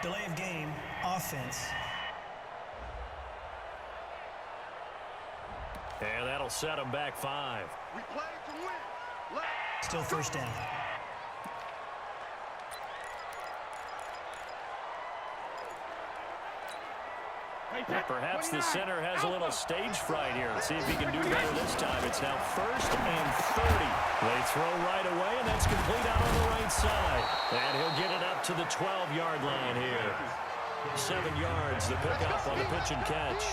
Delay of game, offense. And that'll set them back 5. We play to win. Still first down. Perhaps the center has a little stage fright here. Let's see if he can do better this time. It's now 1st and 30. They throw right away, and that's complete out on the right side. And he'll get it up to the 12-yard line here. 7 yards, the pickup on the pitch and catch.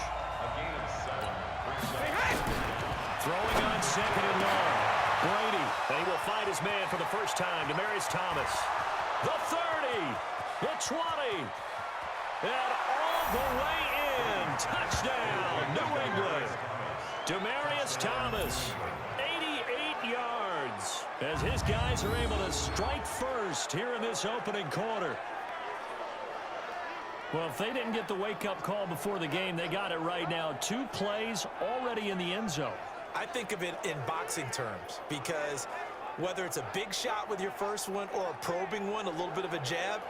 Throwing on 2nd and long. Brady, and he will find his man for the first time. Demaryius Thomas. The 30, the 20, and all the way in. Touchdown, New England. Demaryius Thomas, 88 yards, as his guys are able to strike first here in this opening quarter. Well, if they didn't get the wake-up call before the game, they got it right now. 2 plays already in the end zone. I think of it in boxing terms, because whether it's a big shot with your first one or a probing one, a little bit of a jab,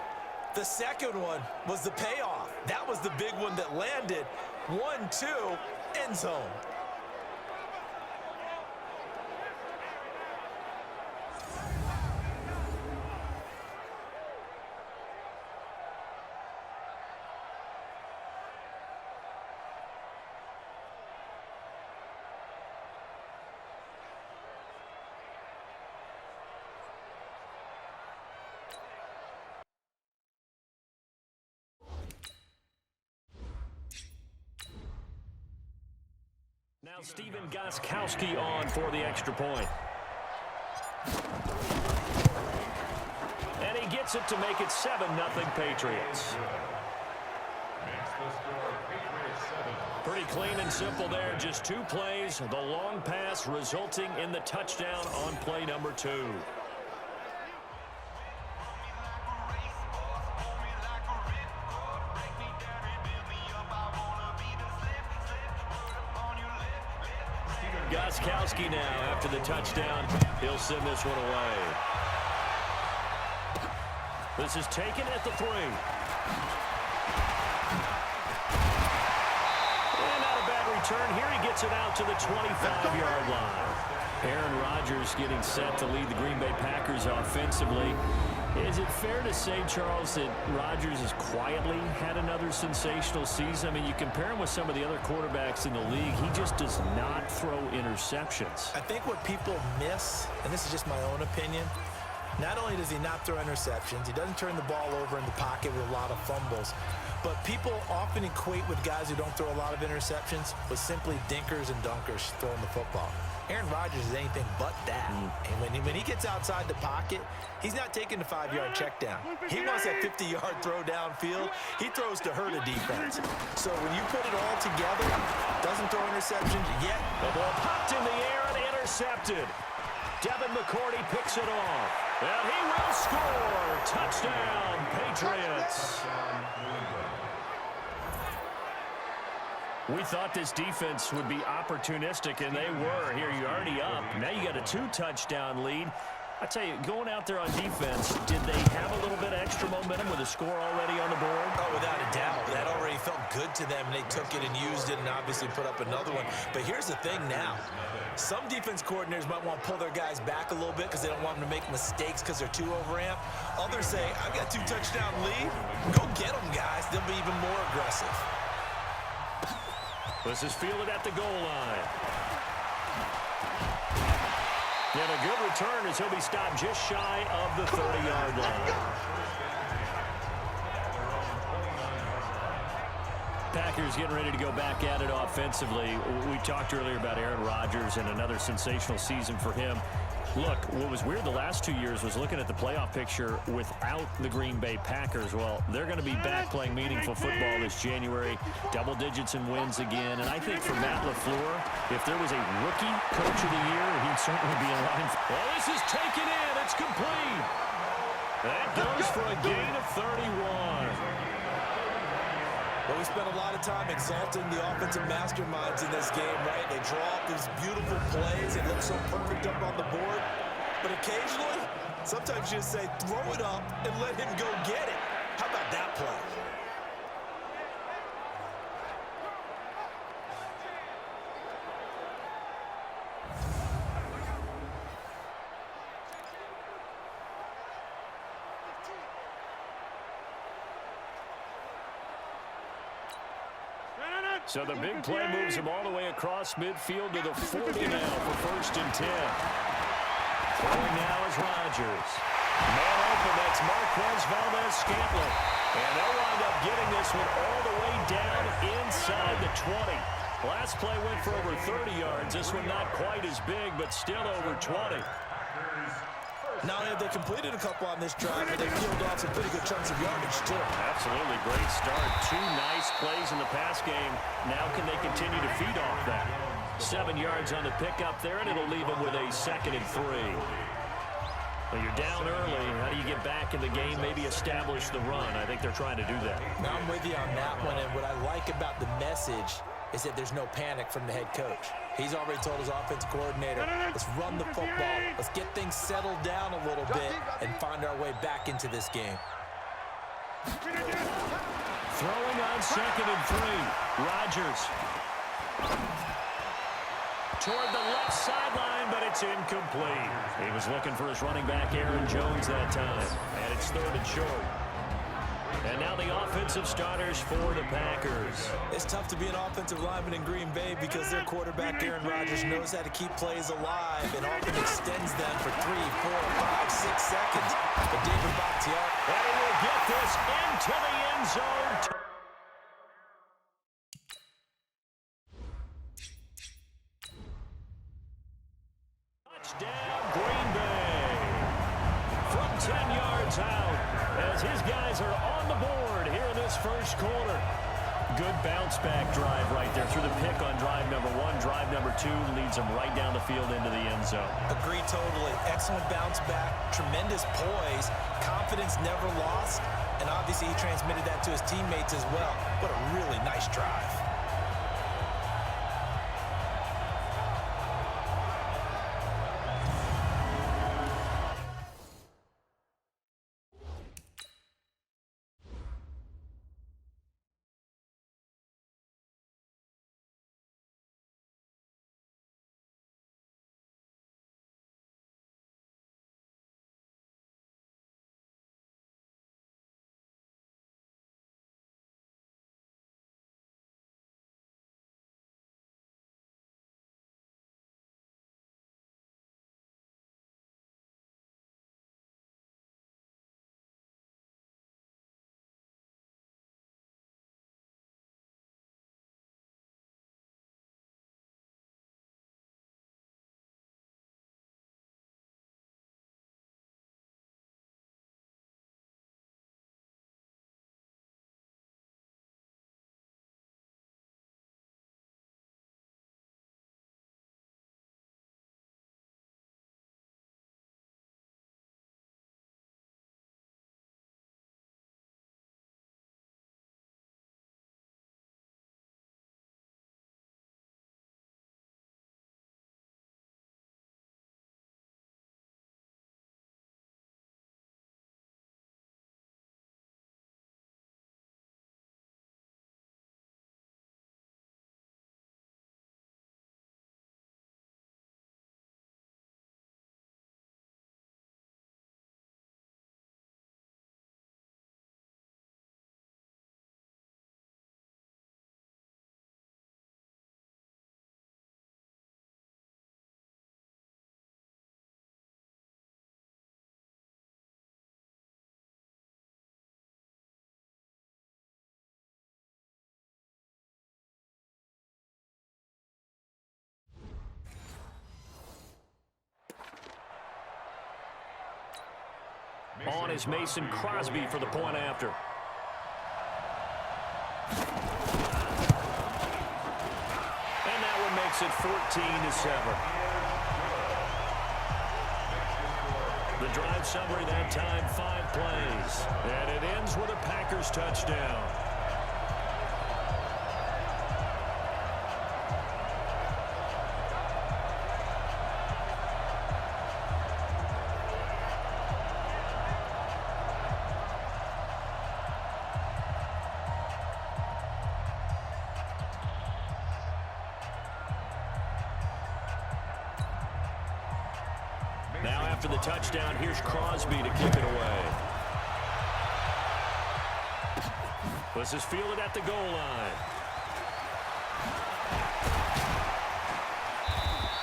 the second one was the payoff. That was the big one that landed. 1-2, end zone. Now Stephen Gostkowski on for the extra point. And he gets it to make it 7-0 Patriots. Pretty clean and simple there. Just 2 plays. The long pass resulting in the touchdown on play number 2. Gostkowski now after the touchdown. He'll send this one away. This is taken at the 3. And not a bad return. Here he gets it out to the 25-yard line. Aaron Rodgers getting set to lead the Green Bay Packers offensively. Is it fair to say, Charles, that Rodgers has quietly had another sensational season? I mean, you compare him with some of the other quarterbacks in the league, he just does not throw interceptions. I think what people miss, and this is just my own opinion, not only does he not throw interceptions, he doesn't turn the ball over in the pocket with a lot of fumbles, but people often equate with guys who don't throw a lot of interceptions with simply dinkers and dunkers throwing the football. Aaron Rodgers is anything but that. And when he gets outside the pocket, he's not taking the 5-yard check down. He wants that 50-yard throw downfield. He throws to hurt a defense. So when you put it all together, doesn't throw interceptions yet. The ball popped in the air and intercepted. Devin McCourty picks it off. And he will score. Touchdown, Patriots. We thought this defense would be opportunistic, and they were. Here, you're already up. Now you got a 2-touchdown lead. I tell you, going out there on defense, did they have a little bit of extra momentum with a score already on the board? Oh, without a doubt. That already felt good to them, and they took it and used it and obviously put up another one. But here's the thing now. Some defense coordinators might want to pull their guys back a little bit because they don't want them to make mistakes because they're too overamped. Others say, I've got a 2-touchdown lead. Go get them, guys. They'll be even more aggressive. This is fielded at the goal line. And a good return as he'll be stopped just shy of the 30-yard line. Packers getting ready to go back at it offensively. We talked earlier about Aaron Rodgers and another sensational season for him. Look, what was weird the last 2 years was looking at the playoff picture without the Green Bay Packers. Well, they're going to be back playing meaningful football this January. Double digits in wins again. And I think for Matt LaFleur, if there was a rookie coach of the year, he'd certainly be in line. Well, this is taken in. It's complete. That goes for a gain of 31. Well, we spent a lot of time exalting the offensive masterminds in this game, right? They draw up these beautiful plays. It looks so perfect up on the board. But occasionally, sometimes you just say, throw it up and let him go get it. How about that play? So the big play moves him all the way across midfield to the 40 now for 1st and 10. Throwing now is Rodgers. Man open, that's Marquez Valdez-Scantling. And they'll wind up getting this one all the way down inside the 20. Last play went for over 30 yards. This one not quite as big, but still over 20. Not only have they completed a couple on this drive, but they peeled off some pretty good chunks of yardage, too. Absolutely. Great start. 2 nice plays in the pass game. Now can they continue to feed off that? 7 yards on the pickup there, and it'll leave them with a 2nd and 3. Well, you're down early. How do you get back in the game, maybe establish the run? I think they're trying to do that. Now, I'm with you on that one, and what I like about the message is that there's no panic from the head coach. He's already told his offensive coordinator, let's run the football. Let's get things settled down a little bit and find our way back into this game. Throwing on 2nd and 3. Rodgers. Toward the left sideline, but it's incomplete. He was looking for his running back, Aaron Jones, that time. And it's 3rd and short. And now the offensive starters for the Packers. It's tough to be an offensive lineman in Green Bay because their quarterback, Aaron Rodgers, knows how to keep plays alive and often extends them for 3, 4, 5, 6 seconds. But David Bakhtiari, and he will get this into the end zone. Touchdown, Green Bay. From 10 yards out, as his guys are on the board here in this first quarter. Good bounce-back drive right there through the pick on drive number 1. Drive number 2 leads them right down the field into the end zone. Agree totally. Excellent bounce back, tremendous poise, confidence never lost, and obviously he transmitted that to his teammates as well. What a really nice drive. On is Mason Crosby for the point after. And that one makes it 14-7. The drive summary that time, 5 plays. And it ends with a Packers touchdown. Now after the touchdown, here's Crosby to kick it away. This is fielded at the goal line.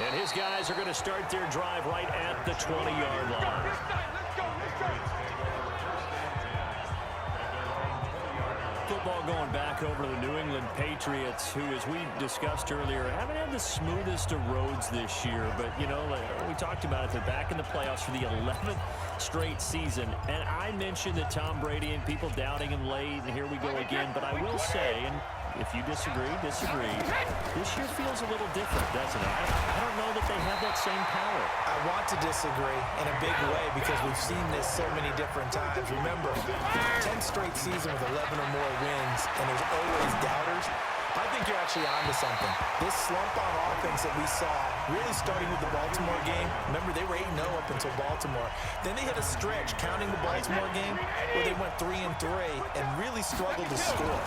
And his guys are going to start their drive right at the 20-yard line. Football going back over to the New England Patriots, who, as we discussed earlier, haven't had the smoothest of roads this year. But, you know, we talked about it, they're back in the playoffs for the 11th straight season. And I mentioned that Tom Brady and people doubting him late, and here we go again. But I will say, and if you disagree, this year feels a little different, doesn't it? I don't know that they have that same power. I want to disagree in a big way because we've seen this so many different times. Remember, 10 straight season with 11 or more wins, and there's always doubters. I think you're actually onto something. This slump on offense that we saw, really starting with the Baltimore game. Remember, they were 8-0 up until Baltimore. Then they hit a stretch, counting the Baltimore game, where they went 3-3 and really struggled to score.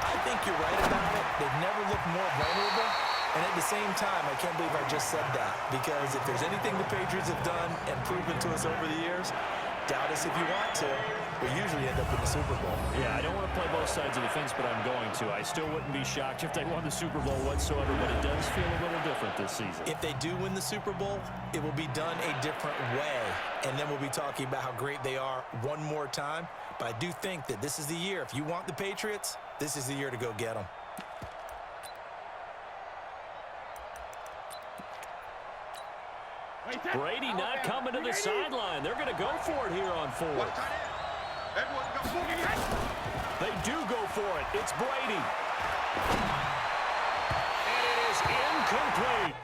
I think you're right about it. They've never looked more vulnerable. And at the same time, I can't believe I just said that. Because if there's anything the Patriots have done and proven to us over the years, doubt us if you want to, we usually end up in the Super Bowl. Yeah, I don't want to play both sides of the fence, but I'm going to. I still wouldn't be shocked if they won the Super Bowl whatsoever, but it does feel a little different this season. If they do win the Super Bowl, it will be done a different way. And then we'll be talking about how great they are one more time. But I do think that this is the year. If you want the Patriots, this is the year to go get them. Brady not coming to the sideline. They're going to go for it here on fourth. They do go for it. It's Brady. And it is incomplete.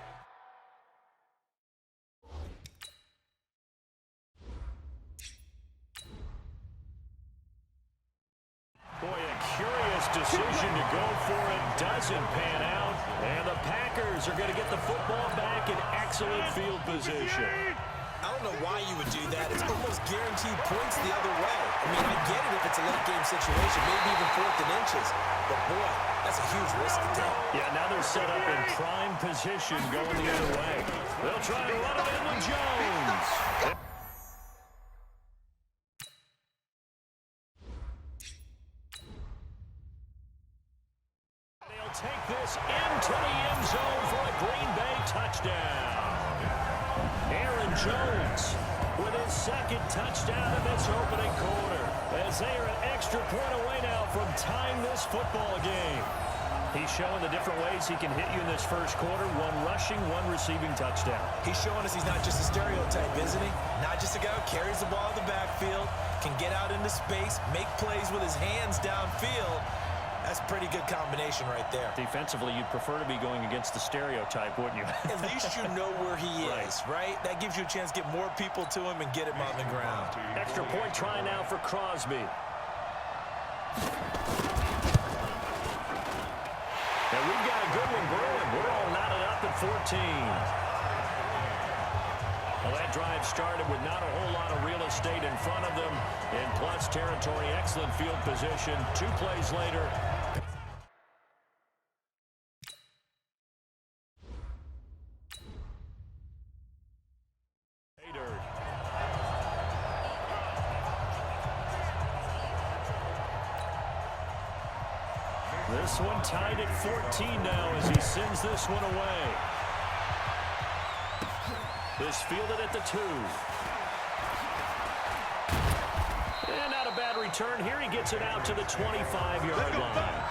Boy, a curious decision to go for it. Doesn't pan out. And the Packers are going to get the football back in excellent field position. I don't know why you would do that. It's almost guaranteed points the other way. I mean, I get it if it's a late-game situation, maybe even 4th and inches. But, boy, that's a huge risk to take. Yeah, now they're set up in prime position going the other way. They'll try to run it in with Jones. They'll take this into the end zone for a Green Bay touchdown. Aaron Jones with his second touchdown in this opening quarter, as they are an extra point away now from tying this football game. He's showing the different ways he can hit you in this first quarter. One rushing, one receiving touchdown. He's showing us he's not just a stereotype, isn't he? Not just a guy who carries the ball in the backfield, can get out into space, make plays with his hands downfield. That's a pretty good combination right there. Defensively, you'd prefer to be going against the stereotype, wouldn't you? At least you know where he is, right? That gives you a chance to get more people to him and get him on the ground. Extra point try now for Crosby. And we've got a good one brewing. We're all knotted up at 14. Well, that drive started with not a whole lot of real estate in front of them. In plus territory, excellent field position. 2 plays later. This one tied at 14 now as he sends this one away. This fielded at the 2. And not a bad return. Here he gets it out to the 25-yard line.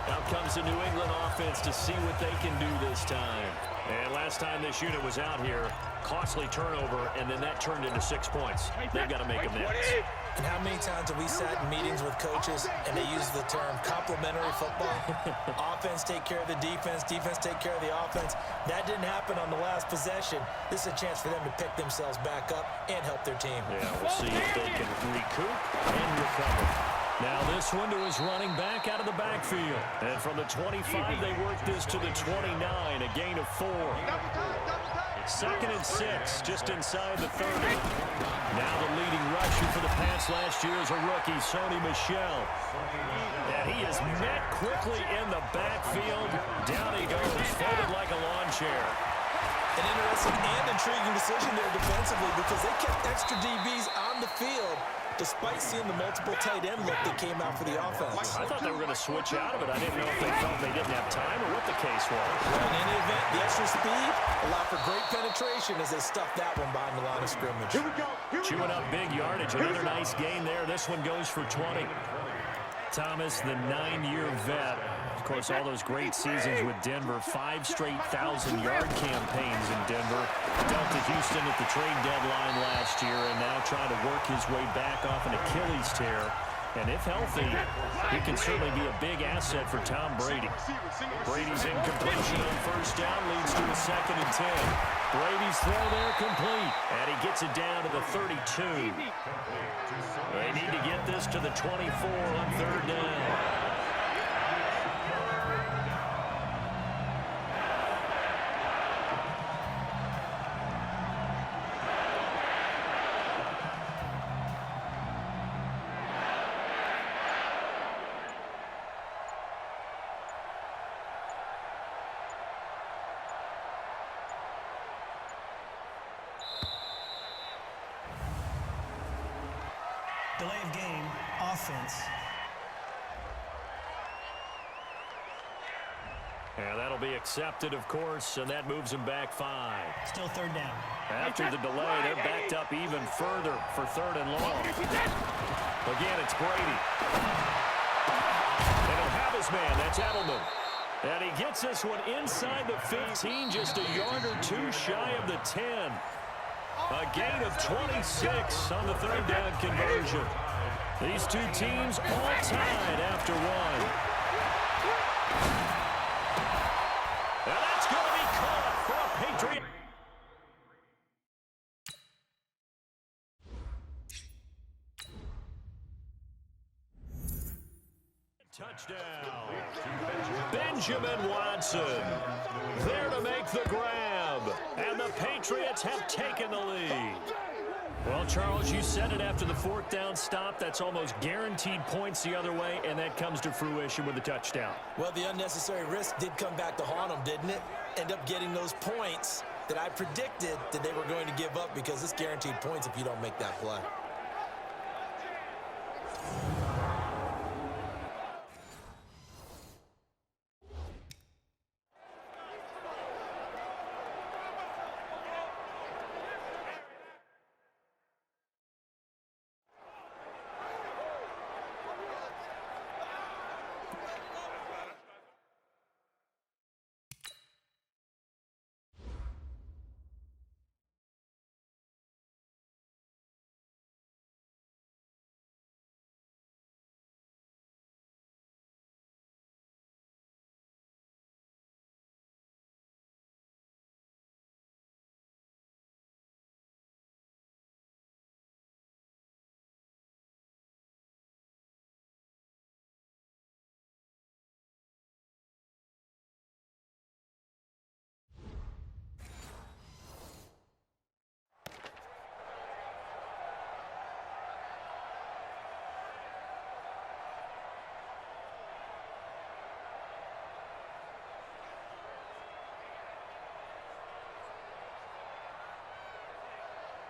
Out comes the New England offense to see what they can do this time. And last time this unit was out here, costly turnover, and then that turned into 6 points. They've got to make them next. And how many times have we sat in meetings with coaches and they use the term complementary football? Offense take care of the defense, defense take care of the offense. That didn't happen on the last possession. This is a chance for them to pick themselves back up and help their team. Yeah, we'll see if they can recoup and recover. Now this one to his running back out of the backfield. And from the 25, they work this to the 29, a gain of 4. 2nd and 6, just inside the 30. Now the leading rusher for the Pats last year is a rookie, Sony Michel. And he is met quickly in the backfield. Down he goes, folded like a lawn chair. An interesting and intriguing decision there defensively because they kept extra DBs on the field despite seeing the multiple tight end look that came out for the offense. I thought they were going to switch out of it. I didn't know if they felt they didn't have time or what the case was. Well, in any event, the extra speed allowed for great penetration as they stuffed that one behind the line of scrimmage. Here we go. Chewing up big yardage. Another nice gain there. This one goes for 20. Thomas, the 9-year vet. Of course, all those great seasons with Denver. 5 straight 1,000-yard campaigns in Denver. Dealt to Houston at the trade deadline last year and now trying to work his way back off an Achilles tear. And if healthy, he can certainly be a big asset for Tom Brady. Brady's incompletion on first down leads to a 2nd and 10. Brady's throw there complete. And he gets it down to the 32. They need to get this to the 24 on 3rd down. Delay of game, offense. And that'll be accepted, of course, and that moves them back 5. Still 3rd down. After the delay, they're backed up even further for 3rd and long. Again, it's Brady. And he'll have his man. That's Edelman. And he gets this one inside the 15, just a yard or 2 shy of the 10. A gain of 26 on the 3rd down conversion. These two teams all tied after 1. And that's going to be caught for a Patriot. Touchdown. Benjamin Watson there to make the grab. And the Patriots have taken the lead. Well, Charles, you said it after the 4th down stop. That's almost guaranteed points the other way, and that comes to fruition with a touchdown. Well, the unnecessary risk did come back to haunt them, didn't it? End up getting those points that I predicted that they were going to give up because it's guaranteed points if you don't make that play.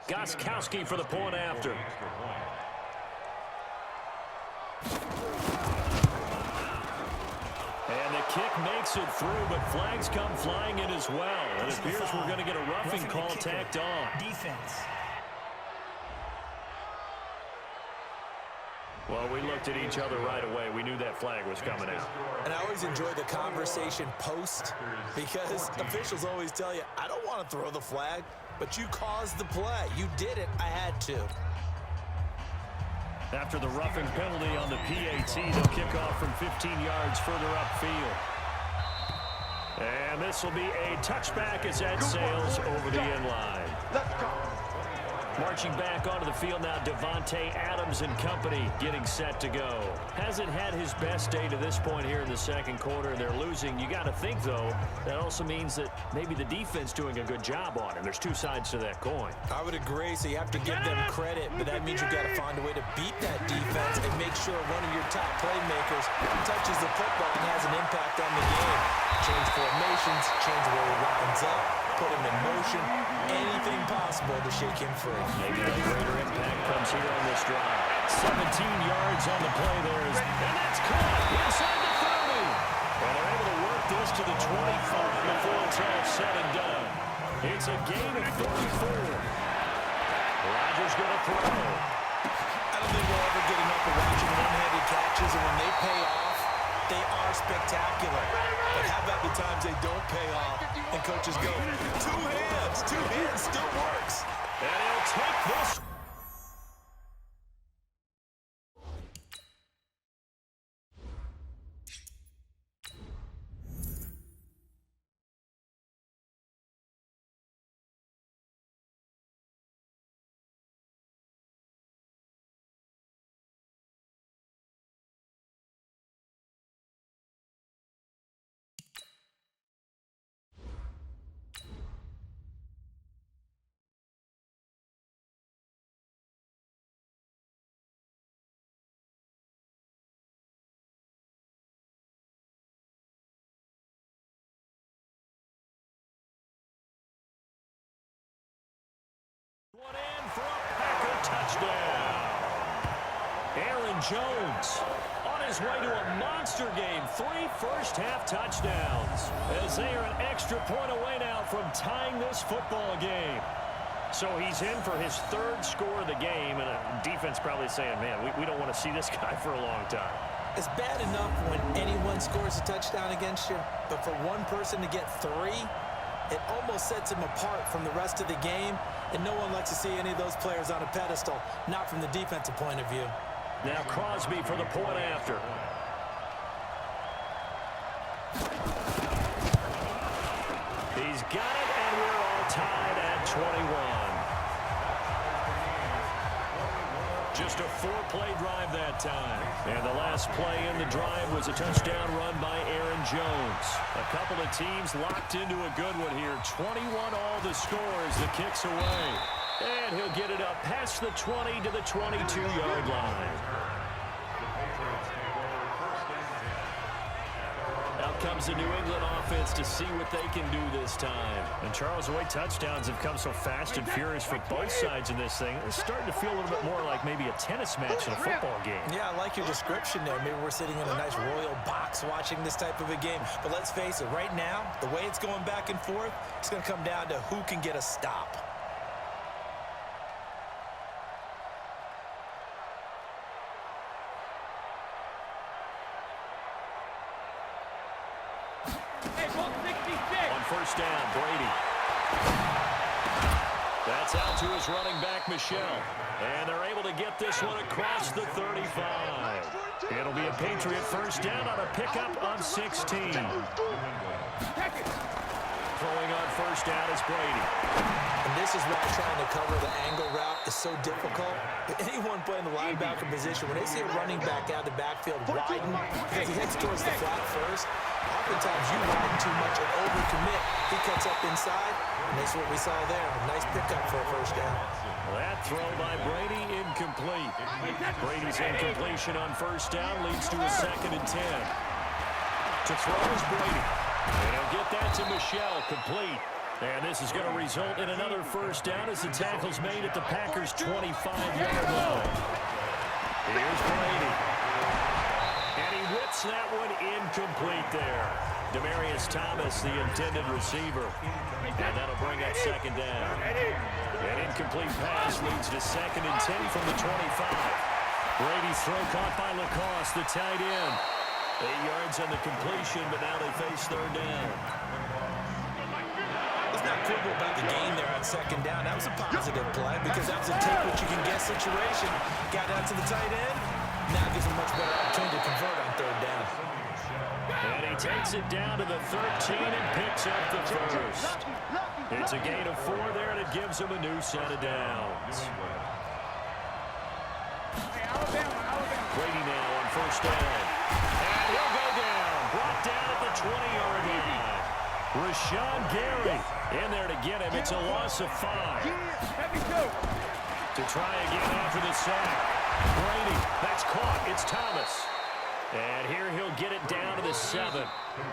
Gostkowski for the point after. And the kick makes it through, but flags come flying in as well. It appears we're going to get a roughing call tacked on. Defense. Well, we looked at each other right away. We knew that flag was coming out. And I always enjoy the conversation post because officials always tell you, I don't want to throw the flag, but you caused the play. You did it. I had to. After the roughing penalty on the PAT, they'll kick off from 15 yards further upfield. And this will be a touchback as that sails over the end line. Let's go. Marching back onto the field now, Devontae Adams and company getting set to go. Hasn't had his best day to this point here in the second quarter. They're losing. You got to think, though, that also means that maybe the defense doing a good job on him. There's two sides to that coin. I would agree, so you have to give them credit, but that means you've got to find a way to beat that defense and make sure one of your top playmakers touches the football and has an impact on the game. Change formations, change where he lines up. put him in motion, anything possible to shake him free. Maybe the greater impact comes here on this drive. 17 yards on the play there, and that's caught inside the 30. And they're able to work this to the 25 before it's all said and done. It's a gain of 34. Rodgers going to throw. I don't think we'll ever get enough of watching one-handed catches, and when they pay off, they are spectacular. But how about the times they don't pay off, and coaches go, two hands still works. And he'll take this. One in for a Packer touchdown. Aaron Jones on his way to a monster game. 3 first-half touchdowns as they are an extra point away now from tying this football game. So he's in for his 3rd score of the game, and a defense probably saying, man, we don't want to see this guy for a long time. It's bad enough when anyone scores a touchdown against you, but for one person to get 3, it almost sets him apart from the rest of the game, and no one likes to see any of those players on a pedestal, not from the defensive point of view. Now Crosby for the point after. He's got it, and we're all tied at 21. Just a 4-play drive that time. And the last play in the drive was a touchdown run by Aaron Jones. A couple of teams locked into a good one here. 21 all the scores. The kick's away. And he'll get it up past the 20 to the 22-yard line. Out comes the New England offense to see what they can do this time. And Charles, the way touchdowns have come so fast and furious for both sides in this thing, it's starting to feel a little bit more like maybe a tennis match in a football game. Yeah, I like your description there. Maybe we're sitting in a nice royal box watching this type of a game. But let's face it, right now, the way it's going back and forth, it's going to come down to who can get a stop. On first down, Brady. That's out to his running back, Michelle. And they're able to get this one across the 35. It'll be a Patriot first down on a pickup on 16. Throwing on first down is Brady. And this is why trying to cover the angle route is so difficult. Anyone playing the linebacker position, when they see a running back out the backfield widen because he heads towards the flat first, oftentimes you widen too much and overcommit. He cuts up inside, and that's what we saw there. A nice pickup for a first down. That throw by Brady incomplete. Brady's incompletion on first down leads to a 2nd and 10. To throw is Brady. And he'll get that to Michelle, complete. And this is going to result in another first down as the tackle's made at the Packers' 25-yard line. Here's Brady. And he whips that one incomplete there. Demaryius Thomas, the intended receiver. And that'll bring up 2nd down. An incomplete pass leads to 2nd and 10 from the 25. Brady's throw caught by Lacoste, the tight end. 8 yards on the completion, but now they face 3rd down. Let's not quibble about the gain there on 2nd down. That was a positive play because that was a take-what-you-can-get situation. Got out to the tight end. Now gives him much better opportunity to convert on 3rd down. And he takes it down to the 13 and picks up the first. It's a gain of 4 there, and it gives him a new set of downs. Brady now on first down. And he'll go down. Brought down at the 20-yard line. Rashawn Gary in there to get him. It's a loss of 5. To try again after the sack. Brady, that's caught. It's Thomas. And here he'll get it down to the 7.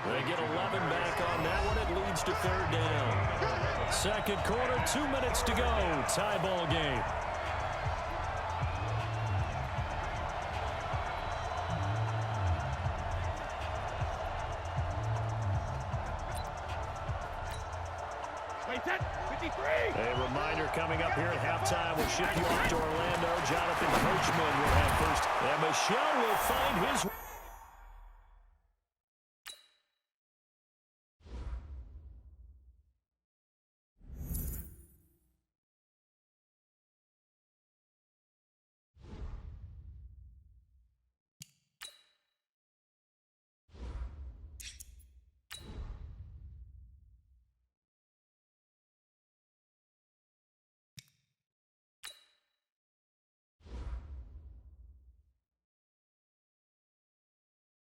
They get 11 back on that one. It leads to 3rd down. Second quarter, 2 minutes to go. Tie ball game. A reminder coming up here at halftime. We'll ship you off to Orlando. Jonathan Coachman will have first. And Michelle will find his...